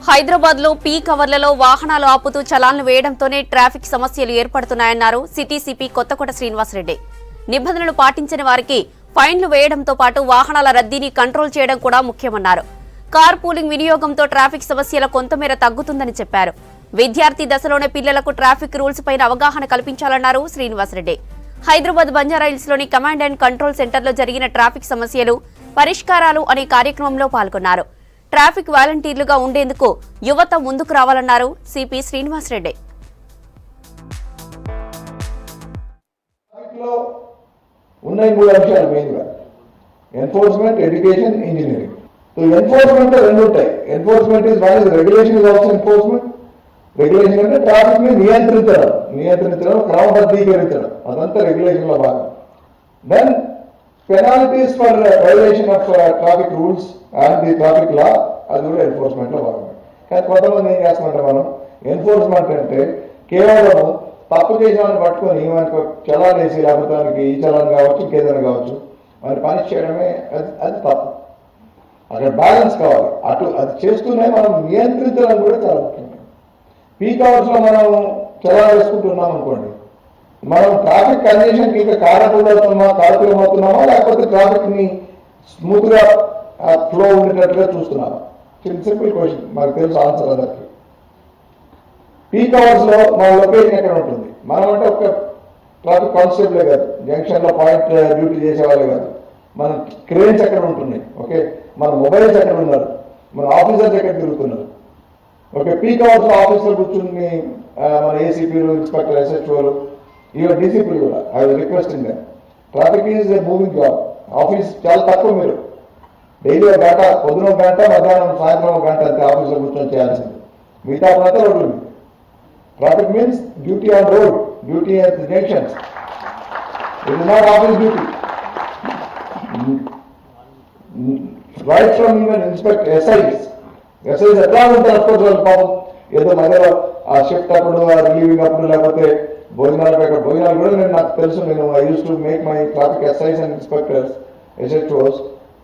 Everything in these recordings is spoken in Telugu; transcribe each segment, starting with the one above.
హైదరాబాద్ లో పీక్ అవర్లలో వాహనాలు ఆపుతూ చలాన్లు వేయడంతోనే ట్రాఫిక్ సమస్యలు ఏర్పడుతున్నాయన్నారు సిటీ సిపి కొత్తకోట శ్రీనివాసరెడ్డి. నిబంధనలు పాటించని వారికి ఫైన్లు వేయడంతో పాటు వాహనాల రద్దీని కంట్రోల్ చేయడం కూడా ముఖ్యమన్నారు. కార్ పూలింగ్ వినియోగంతో ట్రాఫిక్ సమస్యల కొంతమేర తగ్గుతుందని చెప్పారు. విద్యార్థి దశలోనే పిల్లలకు ట్రాఫిక్ రూల్స్ పైన అవగాహన కల్పించాలన్నారు శ్రీనివాసరెడ్డి. హైదరాబాద్ బంజారాహిల్స్ లోని కమాండ్ అండ్ కంట్రోల్ సెంటర్లో జరిగిన ట్రాఫిక్ సమస్యలు పరిష్కారాలు అనే కార్యక్రమంలో పాల్గొన్నారు. ట్రాఫిక్ వాలంటీర్లుగా ఉండేందుకు యువత ముందుకు రావాలన్నారు సిపి శ్రీనివాసరెడ్డి. ఉన్నాయి మూడు అంశాలు మెయిన్గా: enforcement, education, engineering. So enforcement రెండు ఉంటాయి. Enforcement is one is regulation, is also enforcement. Regulation అంటే ట్రాఫిక్ ని నియంత్రించడం, క్రమబద్ధీకరించడం, అదంతా రెగ్యులేషన్ లో భాగం. Then penalties for violation of traffic rules and the traffic law, అది కూడా ఎన్ఫోర్స్మెంట్ లో భాగం. కానీ కొంతమంది ఏం చేస్తామంటే, మనం ఎన్ఫోర్స్మెంట్ అంటే కేవలం తప్పు చేసామని పట్టుకొని మనకు చలాన్ వేసి, లేకపోతే ఈ చలాన్ కావచ్చు, ఇంకేదైనా కావచ్చు, మరి పనిష్ చేయడమే అది తప్పు. అక్కడ బ్యాలెన్స్ కావాలి. అది చేస్తూనే మనం నియంత్రించడం కూడా చాలా ముఖ్యం. పీక్ అవర్స్ లో మనం చలాన్ వేసుకుంటున్నాం అనుకోండి, మనం ట్రాఫిక్ కండిషన్ ఇంకా కారకులమవుతున్నామా, లేకపోతే ట్రాఫిక్ ని స్మూత్ గా ఫ్లో ఉండేటట్టుగా చూస్తున్నామా? సింపుల్ క్వశ్చన్, మాకు తెలుసు ఆన్సర్ అందరికి. పీక్ అవర్స్ లో మన లొకేషన్ ఎక్కడ ఉంటుంది? మనం అంటే ఒక ట్రాఫిక్ కానిస్టేబులే కాదు, జంక్షన్ లో పాయింట్ డ్యూటీ చేసేవాళ్ళే కాదు, మన క్రేన్స్ ఎక్కడ ఉంటున్నాయి, ఓకే, మన మొబైల్స్ ఎక్కడ ఉన్నారు, మన ఆఫీసర్స్ ఎక్కడ తిరుగుతున్నారు, ఓకే. పీక్ అవర్స్ లో ఆఫీసర్ కూర్చుని మన ఏసీపీలు, ఇన్స్పెక్టర్, ఎస్హెచ్ఓలు, ఈవెన్ డీసీపీలు కూడా I was requesting them. Traffic is a moving job. Office చాలా తక్కువ, మీరు డైలీ ఒక గంట, పొద్దున ఒక గంట, మధ్యాహ్నం సాయంత్రం ఒక గంట అంతే ఆఫీస్లో కూర్చొని చేయాల్సింది. మిగతా అంతా రోడ్లు. Traffic means duty on road, duty at the junctions. It is not office duty. Right from even inspector, SIs ఎట్లా ఉంటారు? అఫ్కోర్స్ వాళ్ళు పాపం ఏదో మధ్యలో ఆ షిఫ్ట్ అప్పుడు, రిలీవింగ్ అప్పుడు, లేకపోతే భోజనాలు కూడా నాకు తెలుసు. నేను I use to make my traffic SIs and inspectors, SHOs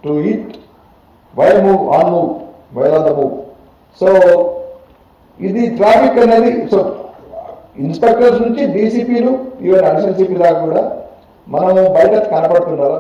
to eat while on the move. So ఇది ట్రాఫిక్ అనేది. సో ఇన్స్పెక్టర్స్ నుంచి డీసీపీలు, ఈవెన్ అడిషనల్ సిపి దాకా కూడా మనము బయట కనపడుతున్నారా?